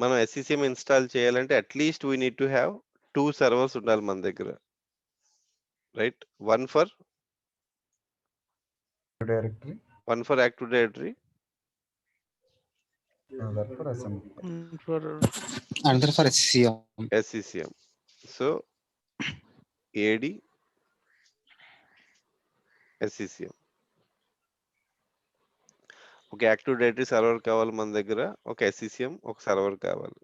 మనం SCCM install చేయాలంటే at least we need to have 2 servers ఉండాలి మన దగ్గర, right? One for directory, active directory, another for assembly. For Another for SCCM. SCCM. So AD SCCM. ఒక active directory server కావాలి మన దగ్గర, ఒక SCCM ఒక సర్వర్ కావాలి.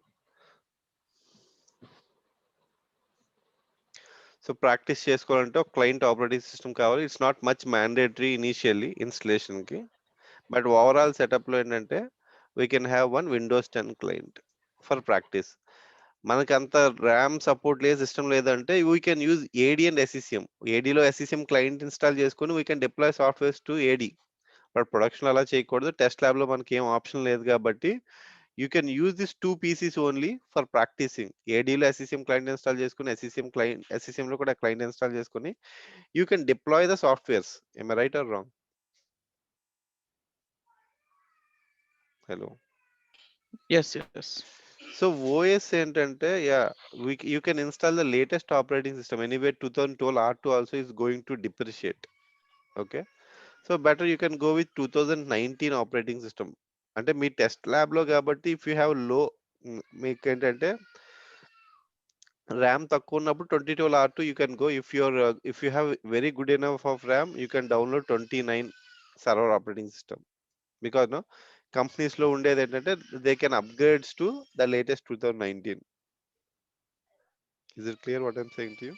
సో ప్రాక్టీస్ చేసుకోవాలంటే ఒక క్లయింట్ ఆపరేటింగ్ సిస్టమ్ కావాలి. It's not much mandatory initially ఇన్స్టలేషన్కి, బట్ ఓవరాల్ సెటప్లో ఏంటంటే we can have one Windows 10 client for practice. మనకి అంత ర్యామ్ సపోర్ట్ లేదు, సిస్టమ్ లేదంటే we can use AD and SCCM. ఏడీలో SCCM క్లయింట్ ఇన్స్టాల్ చేసుకొని we can deploy softwares to AD. But production అలా చేయకూడదు, టెస్ట్ ల్యాబ్లో మనకి ఏం ఆప్షన్ లేదు కాబట్టి you can use this 2 PCs only for practising. ఏడీలో SCCM క్లయింట్ ఇన్స్టాల్ చేసుకుని SCCM లో కూడా క్లయింట్ ఇన్స్టాల్ చేసుకుని you can deploy the softwares. ఏం right or wrong? Hello. yes, yes. So OS ఏంటంటే you can install the latest operating system. Anyway 2012 R2 also is going to depreciate. Okay, so better you can go with 2019 operating system. అంటే మీ test ల్యాబ్లో కాబట్టి if you have low, మీకు ఏంటంటే RAM తక్కువ ఉన్నప్పుడు 2012 R2 you can go. If you have very good enough of RAM you can download 29 server operating system. Because no కంపెనీస్లో ఉండేది ఏంటంటే they can upgrades to the latest 2019. Is it clear what I'm saying to you?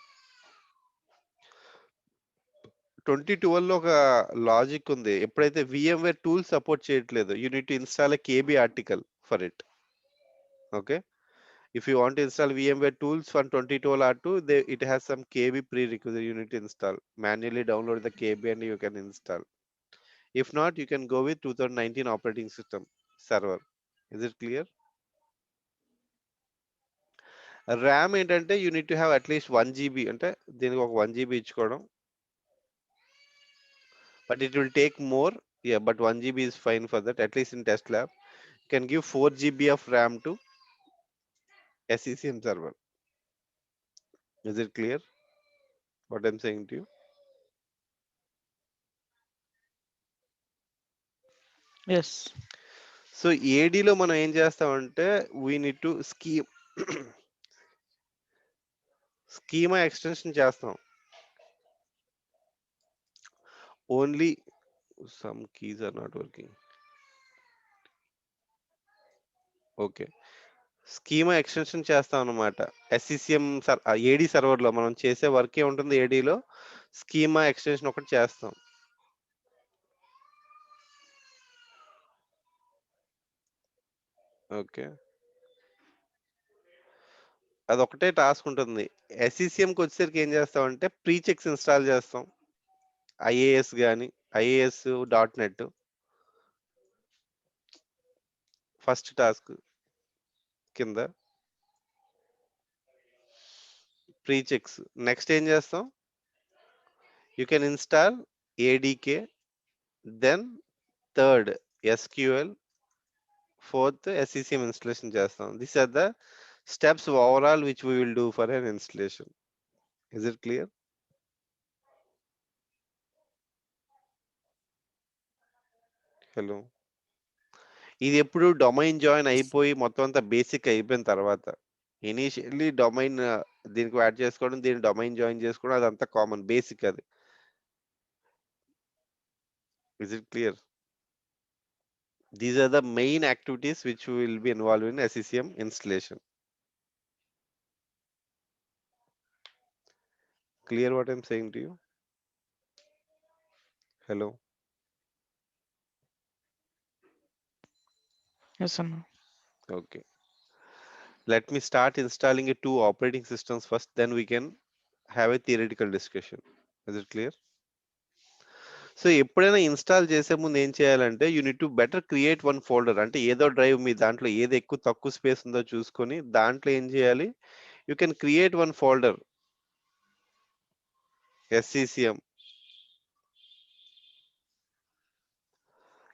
2012లో ఒక logic ఉంది. ఎప్పుడైతే VMware tool support చేయట్లేదు, you need to install a KB article for it. Okay, if you want to install VMware tools for 2012 R2, it has some KB prerequisite you need to install. Manually download the KB and you can install. If not, you can go with 2019 operating system server. Is it clear? RAM ఏంటంటే you need to have at least 1 GB, అంటే దీనికి ఒక 1 GB ఇచ్చుకోవడం, but it will take more. Yeah, but 1 GB is fine for that, at least in test lab. You can give 4 GB of RAM to SCCM server. Is it clear what I'm saying to you? Yes. So ఏడీలో మనం ఏం చేస్తామంటే we need to schema extension చేస్తాం. Only some keys are not working. Okay, schema extension చేస్తాం అనమాట. SCCM ఏడీ సర్వర్లో మనం చేసే work ఏ ఉంటుంది, ఏడీలో స్కీమా ఎక్స్టెన్షన్ ఒకటి చేస్తాం. ఓకే, అదొకటే టాస్క్ ఉంటుంది. SCCMకి వచ్చేసరికి ఏం చేస్తామంటే ప్రీ చెక్స్ ఇన్స్టాల్ చేస్తాం. ఐఏఎస్ కానీ IAS .NET ఫస్ట్ టాస్క్ కింద ప్రీ చెక్స్. నెక్స్ట్ ఏం చేస్తాం, you can install ADK, then third SQL, fourth SCCM installation చేస్తాం. This are the steps overall which we will do for an installation. Is it clear? Hello. ఇది ఎప్పుడు domain join అయిపోయి మొత్తం అంతా basic అయిపోయిన తర్వాత, ఇనీషియల్లీ డొమైన్ దీనికి add చేసుకోవడం, దీన్ని డొమైన్ జాయిన్ చేసుకోవడం, అదంతా కామన్ బేసిక్ అది. Is it clear? These are the main activities which will be involved in SCCM installation. Clear what I'm saying to you? Hello. Yes, Anna. Okay. Let me start installing a 2 operating systems first, then we can have a theoretical discussion. Is it clear? So ఎప్పుడైనా install చేసే ముందు ఏం చేయాలంటే you need to better create one folder. అంటే ఏదో drive మీ దాంట్లో ఏది ఎక్కువ తక్కువ స్పేస్ ఉందో చూసుకొని దాంట్లో ఏం చేయాలి, you can create one folder SCCM.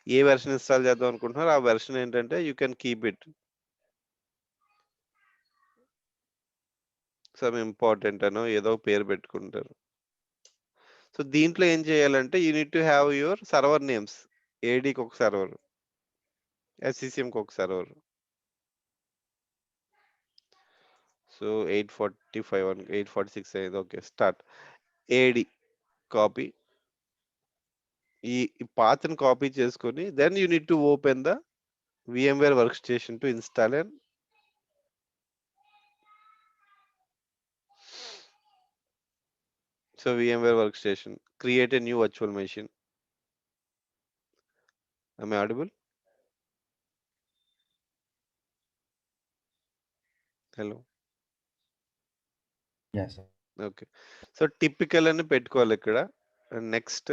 ఏ వెర్షన్ ఇన్స్టాల్ చేద్దాం అనుకుంటున్నారో ఆ వెర్షన్ ఏంటంటే you can keep it. Some important అనో ఏదో పేరు పెట్టుకుంటారు. సో దీంట్లో ఏం చేయాలంటే you need to have your server names. ఏడీకి ఒక సర్వర్, ఎస్సీసీఎంకి ఒక సర్వర్. సో 845 846 అయింది. Okay, start. ఏడి కాపీ, ఈ పాత్ని కాపీ చేసుకొని then you need to open the VMware workstation to install and so VMware workstation, create a new virtual machine. Am I audible? Hello. Yes, sir. Okay. So typical అని పెట్టుకోవాలి ఇక్కడ. Next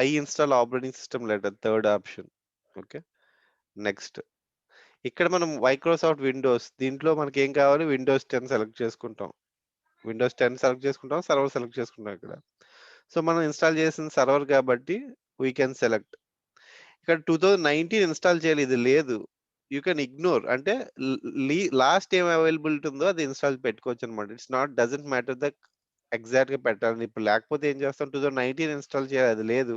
I install operating system letter, third option. Okay, next ఇక్కడ మనం Microsoft Windows, దీంట్లో మనకి ఏం కావాలి, Windows 10 select చేసుకుంటాం. విండోస్ 10 సెలెక్ట్ చేసుకుంటాం, సర్వర్ సెలెక్ట్ చేసుకుంటాం ఇక్కడ. సో మనం ఇన్స్టాల్ చేసిన సర్వర్ కాబట్టి వీ కెన్ సెలెక్ట్. ఇక్కడ 2019 ఇన్స్టాల్ చేయాలి, ఇది లేదు. యూ కెన్ ఇగ్నోర్, అంటే లాస్ట్ ఏం అవైలబిలిటీ ఉందో అది ఇన్స్టాల్ పెట్టుకోవచ్చు అనమాట. It's not doesn't matter the exact గా పెట్టాలి. ఇప్పుడు లేకపోతే ఏం చేస్తాం, 2019 ఇన్స్టాల్ చేయాలి, అది లేదు.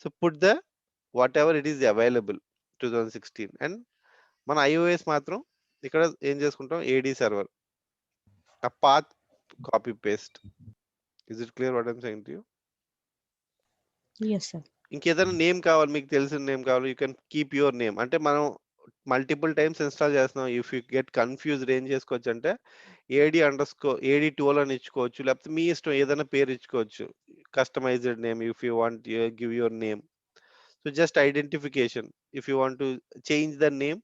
So put the whatever it is available 2016. And మన iOS మాత్రం ఇక్కడ ఏం చేసుకుంటాం, ఏడీ సర్వర్, ఆ path copy paste. Is it clear what I'm saying to you? Yes, sir. ఇంకేదైనా నేమ్ కావాలి, మీకు తెలిసిన నేమ్ కావాలి, you can keep your name. అంటే మనం మల్టిపుల్ టైమ్స్ ఇన్స్టాల్ చేస్తున్నాం, ఇఫ్ యూ గెట్ కన్ఫ్యూజ్డ్ ఏం చేసుకోవచ్చు అంటే AD12 అని ఇచ్చుకోవచ్చు, లేకపోతే మీ ఇష్టం ఏదైనా పేరు ఇచ్చుకోవచ్చు. Customized name if you want give your name. So just identification, if you want to change the name,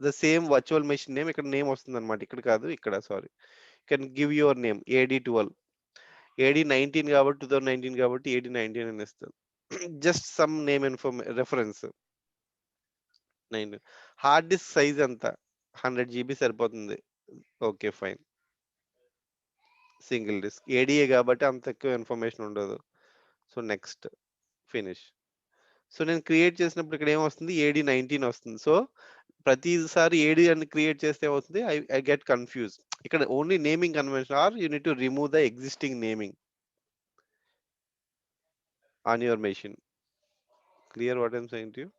the same virtual machine name ఇక్కడ నేమ్ వస్తుంది అనమాట, ఇక్కడ కాదు, ఇక్కడ sorry. Can give your name AD12. AD19 కాబట్టి 2019 కాబట్టి AD19 అని ఇస్తుంది. Just some name reference. 9. Hard disk size ఎంత, 100 GB సరిపోతుంది. Okay fine. సింగిల్ డిస్క్, ఏడిఏ కాబట్టి అంత ఎక్కువ ఇన్ఫర్మేషన్ ఉండదు. So next, finish. సో నేను క్రియేట్ చేసినప్పుడు ఇక్కడ ఏమొస్తుంది, AD19 వస్తుంది. సో ప్రతిసారి ఏడి అని క్రియేట్ చేస్తే ఏమవుతుంది, ఐ గెట్ కన్ఫ్యూజ్. ఇక్కడ only naming convention, or you need to remove the existing naming on your machine. Clear what I'm saying to you?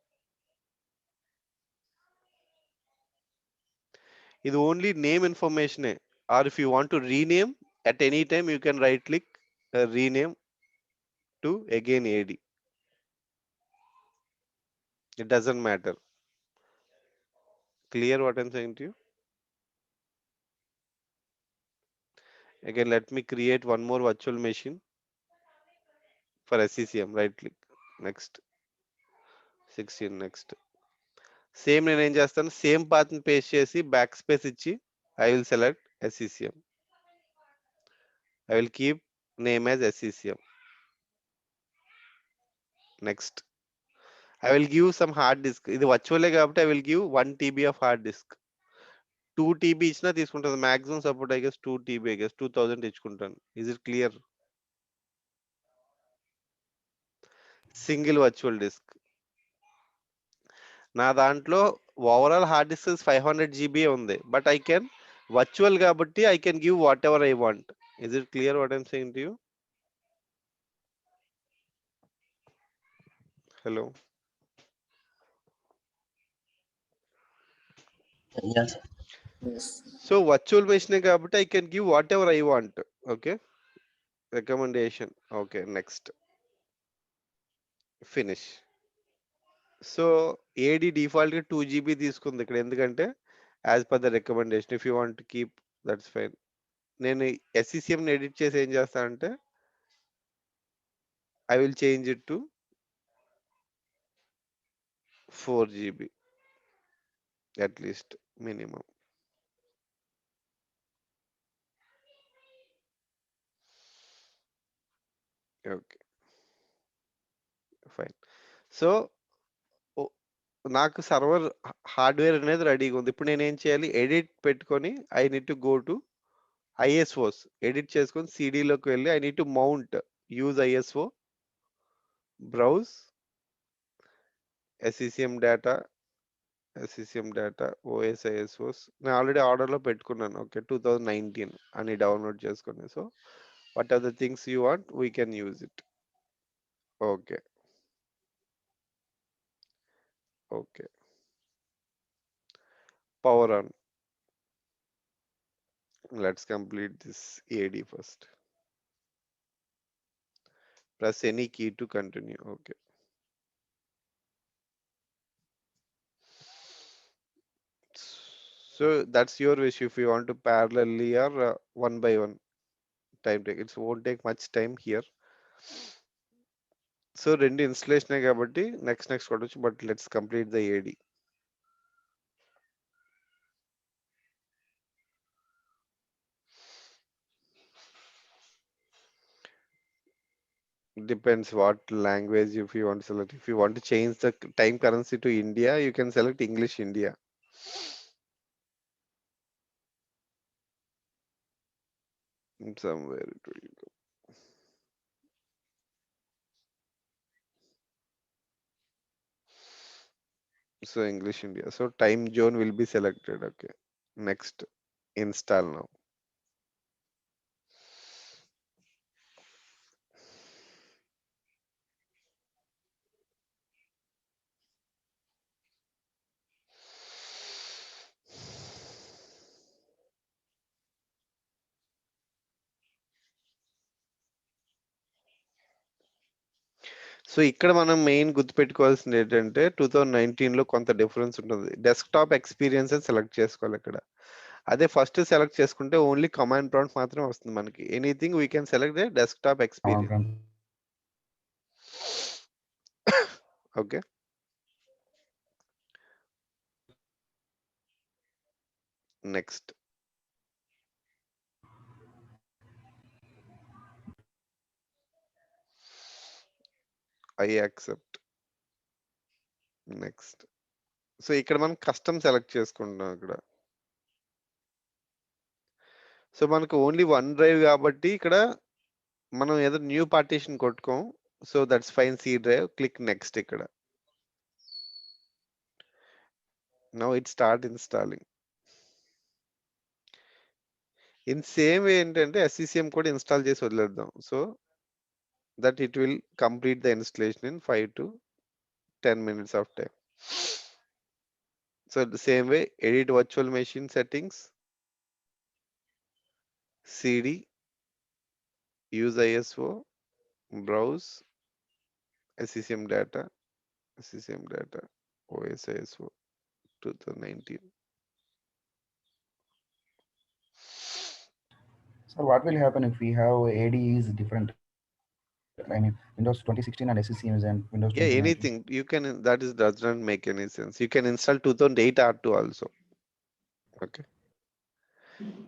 ఇది ఓన్లీ నేమ్ ఇన్ఫర్మేషనే. Or if you want to rename at any time, you can right click, rename to again AD. It doesn't matter. Clear what I'm saying to you? Again, let me create one more virtual machine for SCCM. Right click, next, 16, next. Same నేను ఏం చేస్తాను, same path ని paste చేసి back space ఇచ్చి I will select SCCM. I will keep name as SCCM. Next, I will give some hard disk. ఇది వర్చువలే కాబట్టి I will give 1 TB of hard disk. 2 TB ఇచ్చినా తీసుకుంటుంది. Maximum support I guess 2 TB, I guess 2000 ఇచ్చుకుంటాను. Is it clear? Single virtual disk. నా దాంట్లో overall hard disk 500 GB ఉంది, but I can virtual కాబట్టి I can give whatever I want. Is it clear what I'm saying to you? Hello. Yes. So virtual machine కాబట్టి I can give whatever I want. Okay, recommendation. Okay, next, finish. So AD default గా 2 GB తీసుకుంది ఇక్కడ, ఎందుకంటే as per the recommendation. If you want keep, that's fine. నేను SCCM ని edit చేసి ఏం చేస్తానంటే I will change it to 4 GB at least minimum. Okay fine. So నాకు సర్వర్ హార్డ్వేర్ అనేది రెడీగా ఉంది. ఇప్పుడు నేను ఏం చేయాలి, ఎడిట్ పెట్టుకొని I need to go to ISOs, edit చేసుకొని సిడిలోకి వెళ్ళి I need to mount, use ISO, browse SCCM data, SCCM data, OS, ISOs. నేను ఆల్రెడీ ఆర్డర్లో పెట్టుకున్నాను. ఓకే, 2019 అని డౌన్లోడ్ చేసుకుని. So what are the things you want, we can use it. Okay, okay. Power on. Let's complete this AD first. Press any key to continue. Okay. So that's your wish if you want to parallelly or one by one time take. It won't take much time here. So రెండు installation కాబట్టి next కొట్టచ్చు, but let's complete the AD. Depends what language if you want to select. If you want to change the time currency to India, you can select English India. Somewhere it will go. So English India. So time zone will be selected. Okay. Next. Install now. So ఇక్కడ మనం main గుర్తుపెట్టుకోవాల్సింది ఏంటంటే 2019లో కొంత difference ఉంటుంది. Desktop experience అని select చేసుకోవాలి ఇక్కడ. అదే ఫస్ట్ సెలెక్ట్ చేసుకుంటే ఓన్లీ కమాండ్ ప్రాంప్ట్ మాత్రమే వస్తుంది మనకి. Anything we can select the desktop experience. Okay, next. I accept. Next. So ఇక్కడ మనం కస్టమ్ సెలెక్ట్ చేసుకుంటున్నాం ఇక్కడ. సో మనకు ఓన్లీ వన్ డ్రైవ్ కాబట్టి ఇక్కడ మనం ఏదో న్యూ పార్టీషన్ కొట్టుకోం. So that's fine. C drive, click next ఇక్కడ. Now it start installing. In same way ఏంటంటే SCCM కూడా ఇన్స్టాల్ చేసి వదిలేద్దాం. So that it will complete the installation in 5 to 10 minutes of time. So the same way, edit virtual machine settings, CD, use ISO, browse, SCCM data, OS ISO 2019. So what will happen if we have AD is different? I mean, Windows 2016 and SCCM and Windows Yeah, 2019. anything you can, that is does not make any sense. You can install 2008 R2 also. Okay,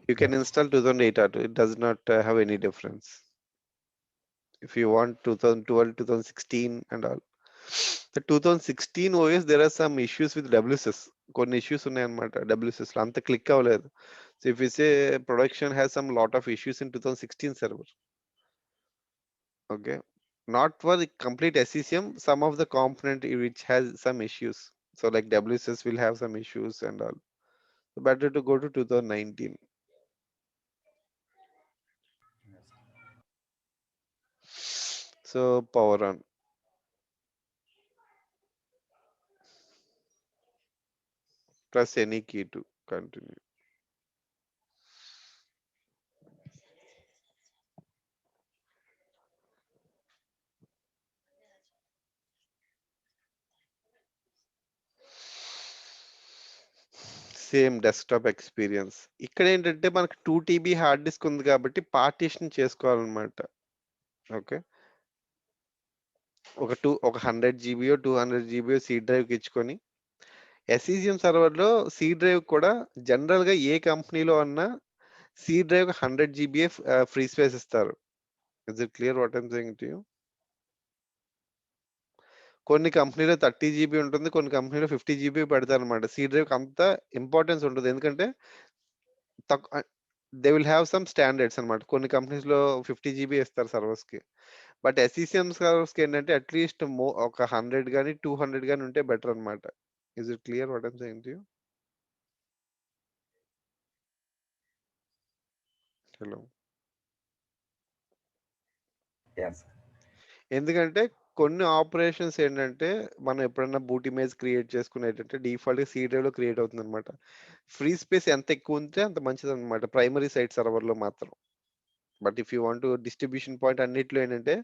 you can install 2008 R2. It does not have any difference. If you want 2012, 2016 and all. The 2016 OS, there are some issues with WSS. కొన్ని issues ఉన్నాయన్నమాట WSS లో, అంత click అవ్వలేదు. So if you say production has some lot of issues in 2016 server. Okay, not for the complete SCCM, some of the component which has some issues. So like WSS will have some issues and all. So better to go to 2019. So power on. Press any key to continue. Same desktop experience. ఇక్కడ ఏంటంటే మనకి 2 TB hard disk ఉంది కాబట్టి partition చేసుకోవాలన్నమాట. Okay, ఒక 100 జీబీయో 200 జీబీయో C డ్రైవ్కి ఇచ్చుకొని, SCCM సర్వర్లో C drive కూడా జనరల్గా ఏ కంపెనీలో అన్నా సి డ్రైవ్ 100 జీబీఏ ఫ్రీ స్పేస్ ఇస్తారు. Is it clear what I'm saying to you? కొన్ని కంపెనీలో 30 జీబీ ఉంటుంది, కొన్ని కంపెనీలో 50 జీబీ పెడతారు అనమాట. సి డ్రైవ్కి అంత ఇంపార్టెన్స్ ఉంటుంది, ఎందుకంటే they will have some standards అనమాట. కొన్ని కంపెనీస్ లో 50 జీబీ ఇస్తారు సర్వర్స్ కి, బట్ SCCM సర్వర్స్ కి ఏంటంటే అట్లీస్ట్ ఒక 100 కానీ 200 కానీ ఉంటే బెటర్ అనమాట. Is it clear what I'm saying to you? Hello. Yes. ఎందుకంటే కొన్ని ఆపరేషన్స్ ఏంటంటే మనం ఎప్పుడన్నా బూట్ ఇమేజ్ క్రియేట్ చేసుకునేటంటే డిఫాల్ట్ సి డ్రైవ్ లో క్రియేట్ అవుతుంది అనమాట. ఫ్రీ స్పేస్ ఎంత ఎక్కువ ఉంటే అంత మంచిది అనమాట ప్రైమరీ సైట్ సర్వర్ లో మాత్రం. But if you want distribution point అన్నిట్లో ఏంటంటే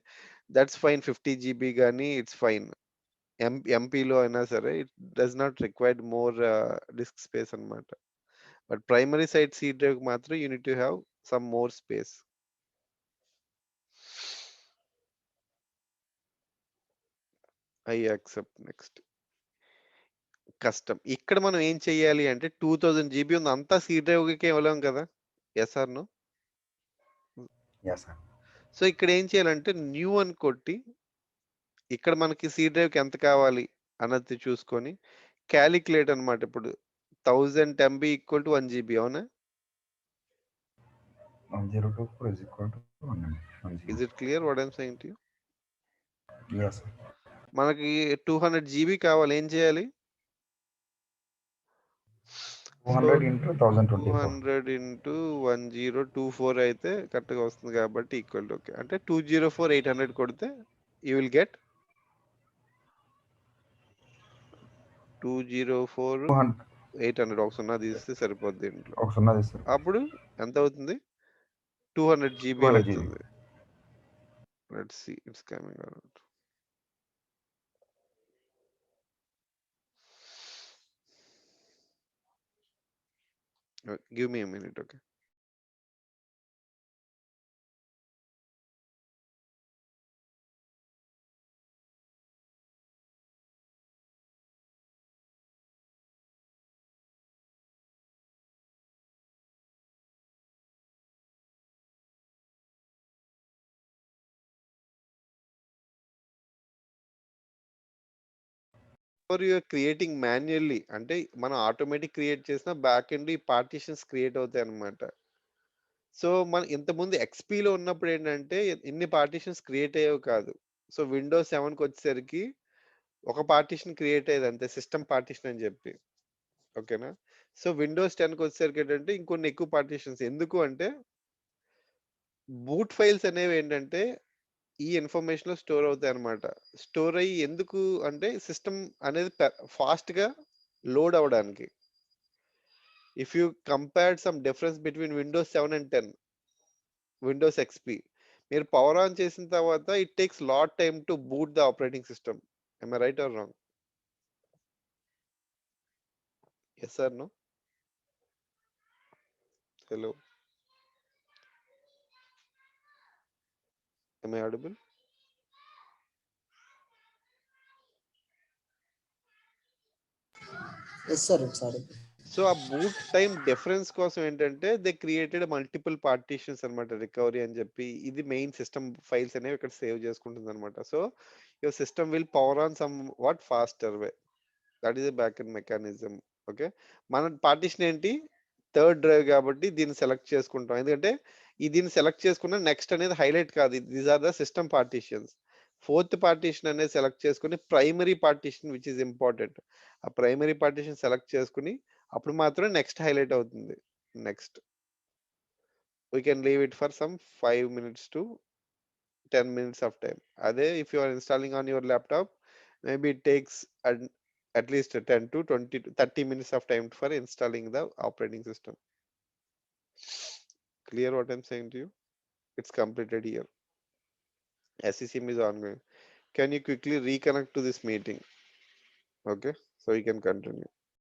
దట్స్ ఫైన్ 50 GB కానీ ఇట్స్ ఫైన్. ఎంపీలో అయినా సరే it does not required more disk space అనమాట. But primary site C drive మాత్రం you need to have some more space. I accept. Next కష్టం. ఇక్కడ మనం ఏం చెయ్యాలి అంటే 2000 GB ఉంది అంతా సి డ్రైవ్‌కే ఇవ్వలేం కదా! Yes or no? Yes, sir. So ఇక్కడ ఏం చేయాలంటే న్యూ అని కొట్టి ఇక్కడ మనకి సి డ్రైవ్‌కి ఎంత కావాలి అన్నది చూసుకొని కాలిక్యులేట్ అన్నమాట. ఇప్పుడు 1000 MB = 1 GB అవునా? 1024 is equal to 1 is 0. It clear what I am saying to you? Yes, sir. మనకి 200 GB కావాలి. ఏం చేయాలి? So 200 into 1024. 200 ఇంటూ 1024 అయితే కరెక్ట్‌గా వస్తుంది కాబట్టి ఈక్వల్ టు ఓకే. అంటే 204 800 కొడితే యూ విల్ గెట్ 204 200 800 ఒక 0 తీస్తే సరిపోద్ది దీంట్లో. ఒక 0 తీస్తారు. అప్పుడు ఎంత అవుతుంది? 200 GB 200 GB. అవుతుంది. Let's see it's coming around. Give me a minute okay. For you are creating manually అంటే మనం ఆటోమేటిక్ క్రియేట్ చేసిన బ్యాక్ ఎండ్ ఈ పార్టిషన్స్ క్రియేట్ అవుతాయి అన్నమాట. సో మన ఇంతకుముందు ఎక్స్‌పీలో ఉన్నప్పుడు ఏంటంటే ఇన్ని పార్టిషన్స్ క్రియేట్ అయ్యేవి కాదు. సో విండోస్ 7కి వచ్చేసరికి ఒక పార్టిషన్ క్రియేట్ అయ్యేది అంతే సిస్టమ్ పార్టిషన్ అని చెప్పి. ఓకేనా? సో విండోస్ 10కి వచ్చేసరికి ఏంటంటే ఇంకొన్ని ఎక్కువ పార్టిషన్స్. ఎందుకు అంటే బూట్ ఫైల్స్ అనేవి ఏంటంటే ఈ ఇన్ఫర్మేషన్‌లో స్టోర్ అవుతాయి అన్నమాట. స్టోర్ అయ్యి ఎందుకు అంటే సిస్టమ్ అనేది ఫాస్ట్‌గా లోడ్ అవ్వడానికి. If you compared some difference between Windows 7 and 10 Windows XP మీరు పవర్ ఆన్ చేసిన తర్వాత it takes lot time to boot the operating system. Am I right or wrong? Yes or no? Hello. Am I audible? Yes, sir. It's audible. So ఆ boot time difference కోసం ఏంటంటే they created multiple partitions అన్నమాట recovery అని చెప్పి. ఇది main system files అనేవి ఇక్కడ save చేసుకుంటుంది అనమాట. So your system will power on somewhat faster way. That is a back end mechanism. Okay. మన పార్టీషన్ ఏంటి? థర్డ్ డ్రైవ్ కాబట్టి దీన్ని సెలెక్ట్ చేసుకుంటాం. ఎందుకంటే దీన్ని సెలెక్ట్ చేసుకున్న నెక్స్ట్ అనేది హైలైట్ కాదు. These are the system partitions. Fourth partition అనేది సెలెక్ట్ చేసుకుని primary partition which is important. ఆ ప్రైమరీ పార్టీషన్ సెలెక్ట్ చేసుకుని అప్పుడు మాత్రం నెక్స్ట్ హైలైట్ అవుతుంది. Next we can leave it for some 5 minutes to 10 minutes of time. అదే if you are installing on your laptop maybe it takes at least 10 to 20 to 30 minutes of time for installing the operating system. Clear what I'm saying to you? It's completed here. SCCM is ongoing. Can you quickly reconnect to this meeting? Okay, so you can continue.